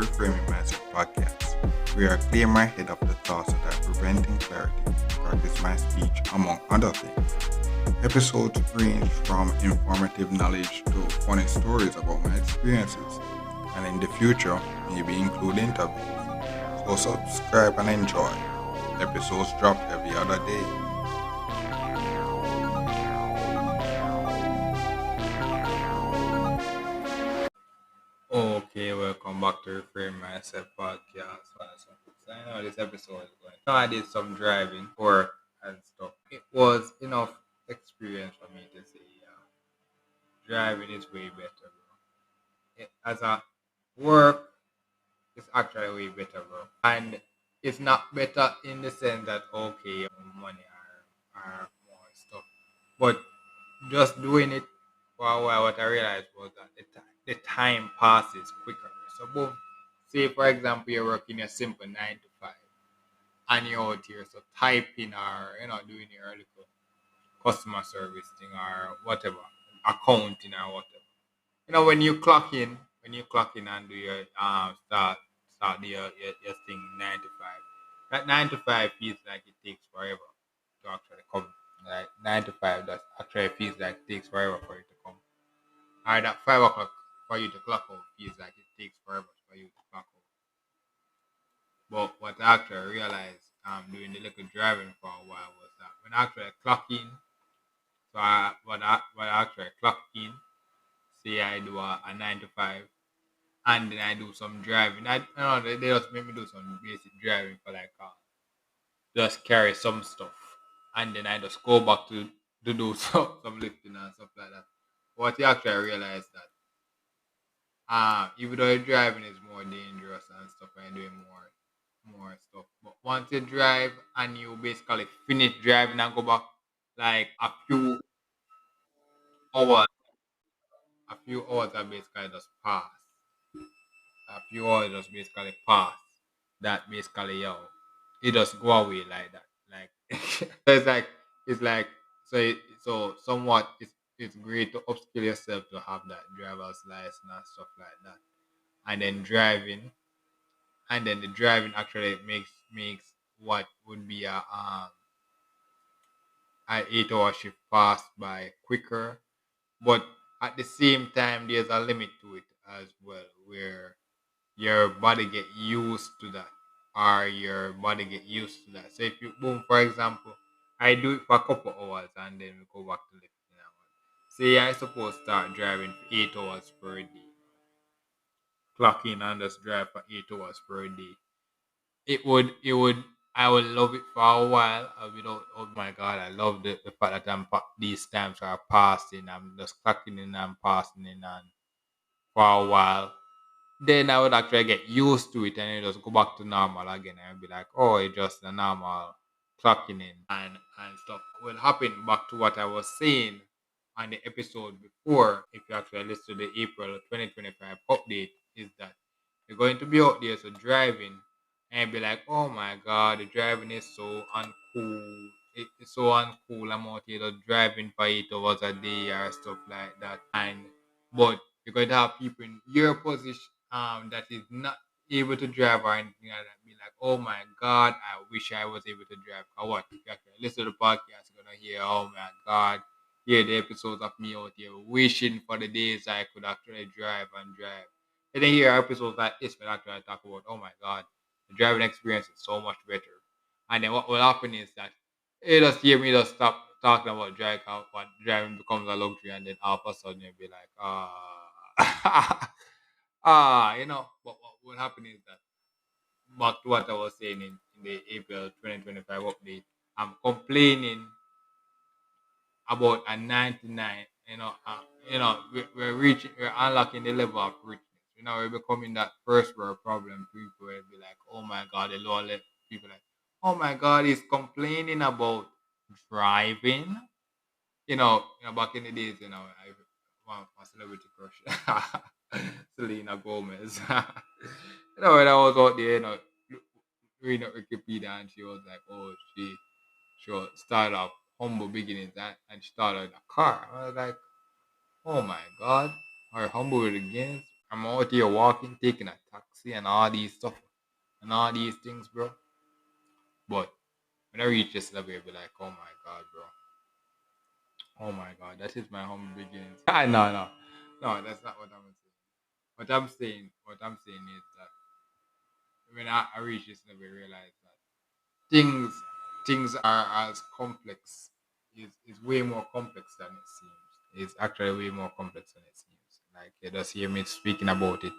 Reframing Mindset podcast, where I clear my head of the thoughts that are preventing clarity, practice my speech, among other things. Episodes range from informative knowledge to funny stories about my experiences, and in the future, maybe include interviews. So subscribe and enjoy. Episodes drop every other day. Okay, welcome back to Reframe Myself podcast. So I know this episode is going. I did some driving, work, and stuff. It was enough experience for me to say, yeah, driving is way better, bro. As a work, it's actually way better, bro. And it's not better in the sense that okay, money or more stuff, but just doing it for a while, what I realized was that the time passes quicker. So, boom, say for example, you're working a simple 9 to 5 and you're out here, so typing or doing your little customer service thing or whatever, accounting or whatever. When you clock in and do your start your thing 9 to 5. That 9 to 5 feels like it takes forever to actually come. Like 9 to 5, that actually feels like it takes forever for it to come. Or that 5 o'clock for you to clock out feels like it takes forever for you to clock out. But what I actually realized doing the little driving for a while was that when I actually clock in, when I actually clock in, say I do a 9 to 5, and then I do some driving. They just make me do some basic driving for like just carry some stuff, and then I just go back to do some lifting and stuff like that. What you actually realize that even though driving is more dangerous and stuff, and doing more stuff, but once you drive and you basically finish driving and go back, like hours, a few hours are basically just pass. A few hours just basically pass. That basically it just go away like that. Like so it's like so somewhat it's great to upskill yourself to have that driver's license and stuff like that. And then the driving actually makes what would be a 8 hour shift pass by quicker. But at the same time there's a limit to it as well, where your body get used to that, or your body get used to that. So if you boom, for example, I do it for a couple hours and then we go back to lifting and what. Say I suppose start driving for 8 hours per day, clock in and just drive for 8 hours per day. It would I would love it for a while. I would, oh my god, I love the fact that these times are passing. I'm just clocking in and passing in and for a while. Then I would actually get used to it and it just go back to normal again and be like, oh, it's just a normal clocking in and stuff. Will happen back to what I was saying on the episode before. If you actually listen to the April 2025 update, is that you're going to be out there so driving and be like, oh my god, the driving is so uncool. It's so uncool. I'm out here just driving for 8 hours a day or stuff like that. And but you're going to have people in your position that is not able to drive or anything like that. Be like, oh my god, I wish I was able to drive. Or what? If you actually listen to the podcast, you're gonna hear, oh my god, hear the episodes of me out here wishing for the days I could actually drive and drive. And then hear episodes like this when actually talk about, oh my god, the driving experience is so much better. And then what will happen is that it just hear me just stop talking about driving, what driving becomes a luxury, and then all of a sudden you'll be like, but what will happen is that back to what I was saying in the April 2025 update, I'm complaining about a 99. We're unlocking the level of richness. We're becoming that first world problem. People will be like, oh my god, the lower level people like, oh my god, he's complaining about driving. Back in the days, I one of my celebrity crush, Selena Gomez. When I was out there, reading Wikipedia, and she was like, oh, she started off humble beginnings, and she started a car. I was like, oh my god, her humble beginnings. I'm out here walking, taking a taxi. taxi and all these stuff and all these things, bro. But when I reach this level, you'll be like, oh my god, bro. Oh my god, that is my humble beginnings. No, no. No, that's not what I'm saying. What I'm saying is that when I reach this level, I realize that things things are as complex is way more complex than it seems. It's actually way more complex than it seems. Like you just hear me speaking about it,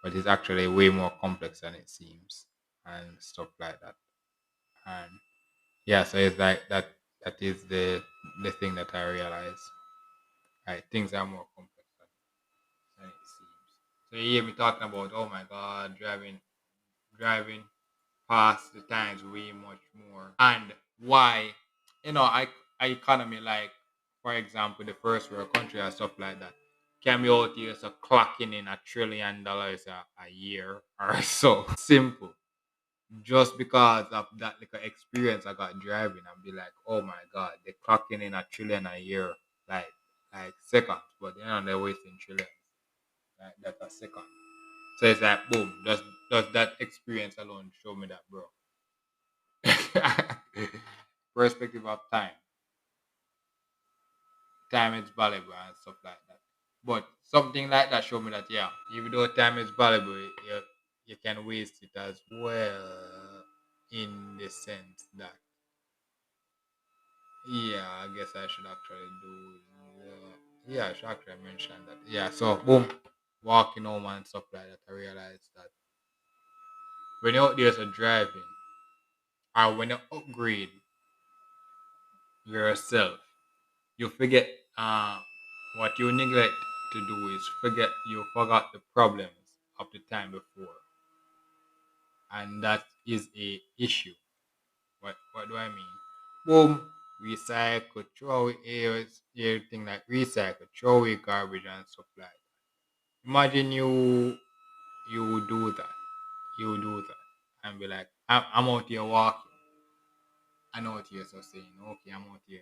but it's actually way more complex than it seems and stuff like that. And yeah, so it's like that is the thing that I realize. Right, things are more complex than it seems. So you hear me talking about oh my god, driving past the times way much more. And why, I economy like for example the first world country and stuff like that can be out here so clocking in $1 trillion a year or so. Simple. Just because of that little experience I got driving and be like, oh my god, they're clocking in $1 trillion a year, like like seconds, but they're wasting trillions. Like that's a second. So it's like boom, does that experience alone show me that, bro? Perspective of time. Time is valuable and stuff like that. But something like that show me that yeah, even though time is valuable, you can waste it as well in the sense that yeah, I guess I should actually do yeah, I should actually mention that. Yeah, so boom, walking home and stuff like that, I realized that when you're out there so driving or when you upgrade yourself, you forget what you neglect to do is forget you forgot the problems of the time before, and that is a issue. What do I mean? Boom, recycle, throw away everything like recycle, throw away garbage and stuff like that. Imagine you do that, you do that, and be like, I'm out here walking, I'm out here so saying, okay, I'm out here.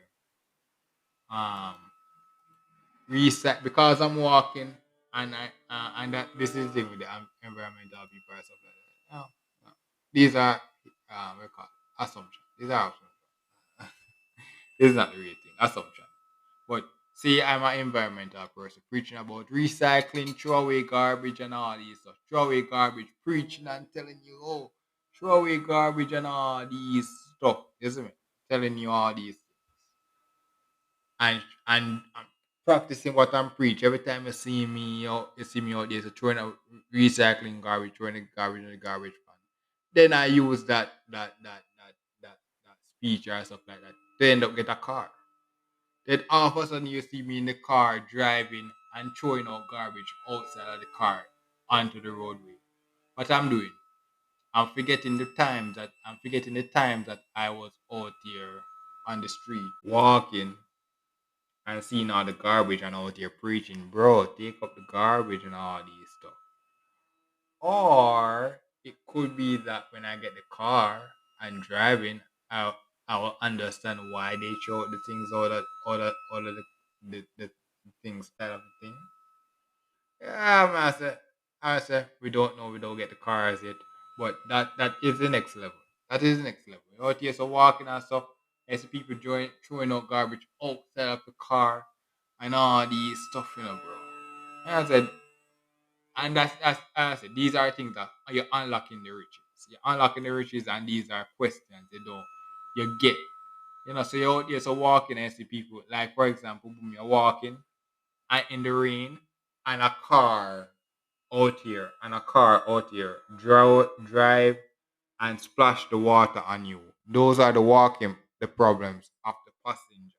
Um, reset because I'm walking and that this is the thing with the environmental people and stuff like that. No, no. These are we call it assumptions. These are assumptions. This is not the real thing. Assumption. But see, I'm an environmental person preaching about recycling, throw away garbage and all these stuff. Throw away garbage, preaching and telling you, oh, throw away garbage and all these stuff. Isn't it? Telling you all these and I'm practicing what I'm preaching. Every time you see me out there, so throwing out recycling garbage, throwing the garbage in the garbage pan. Then I use that speech or stuff like that to end up get a car. Then all of a sudden you see me in the car driving and throwing out garbage outside of the car onto the roadway. What I'm doing, I'm forgetting the times that I was out here on the street walking and seeing all the garbage and out there preaching, bro, take up the garbage and all these stuff. Or it could be that when I get the car and driving, I will understand why they throw the things all of the things out of the thing. Yeah, man, I say we don't know, we don't get the cars yet. But that is the next level. That is the next level. You out here so walking and stuff, I see people throwing out garbage outside of the car and all these stuff, bro. And I said, and that's I said, these are things that you're unlocking the riches. You're unlocking the riches, and these are questions you get. So you're out there so walking and see people like for example, boom, you're walking and in the rain and a car out here drive and splash the water on you. Those are the problems of the passenger.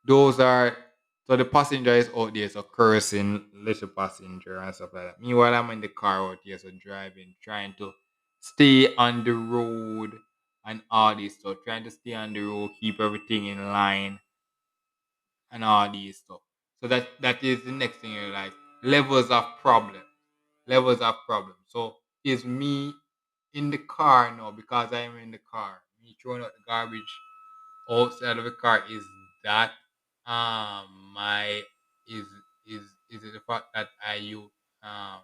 Those are so the passenger is out there so cursing little passenger and stuff like that. Meanwhile, I'm in the car out here so driving, trying to stay on the road and all this stuff, trying to stay on the road, keep everything in line and all these stuff. So that is the next thing you like levels of problem, levels of problem. So is me in the car now because I am in the car. Me throwing out the garbage outside of the car is that my is is it the fact that I use um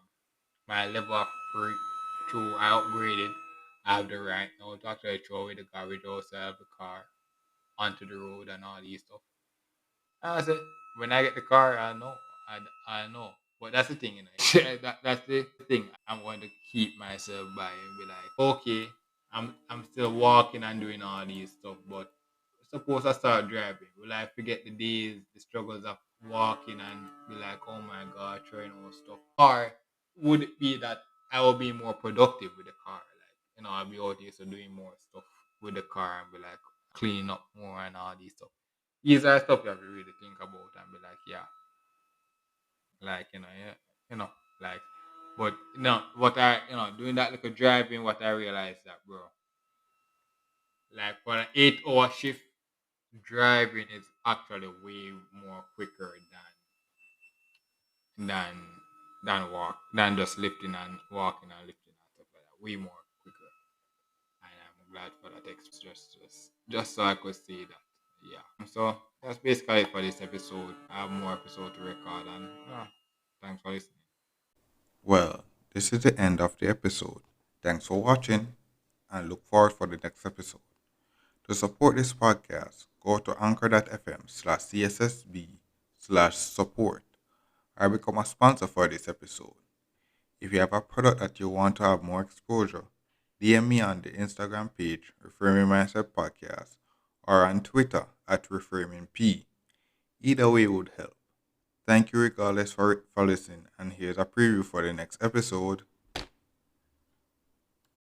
my level of brake through I upgraded. I have the right now to actually throw away the garbage outside of the car onto the road and all these stuff. And I said, when I get the car, I know. But that's the thing, you know. That's the thing. I'm going to keep myself by and be like, okay, I'm still walking and doing all these stuff, but suppose I start driving, will I forget the days, the struggles of walking and be like, oh my god, trying all stuff? Or would it be that I will be more productive with the car? Like, you know, I'll be out here so doing more stuff with the car and be like cleaning up more and all these stuff. These are stuff you have to really think about and be like, yeah, like yeah, you know, like, but what I doing that little driving, what I realized that, bro, like for an 8 hour shift, driving is actually way more quicker than than just lifting and walking and lifting and stuff like that. Way more quicker. And I'm glad for that just so I could see that. Yeah. So that's basically it for this episode. I have more episode to record and thanks for listening. Well, this is the end of the episode. Thanks for watching and look forward for the next episode. To support this podcast, go to anchor.fm/cssb/support or become a sponsor for this episode. If you have a product that you want to have more exposure, DM me on the Instagram page Reframing Mindset Podcast or on Twitter at ReframingP. Either way would help. Thank you regardless for listening, and here's a preview for the next episode.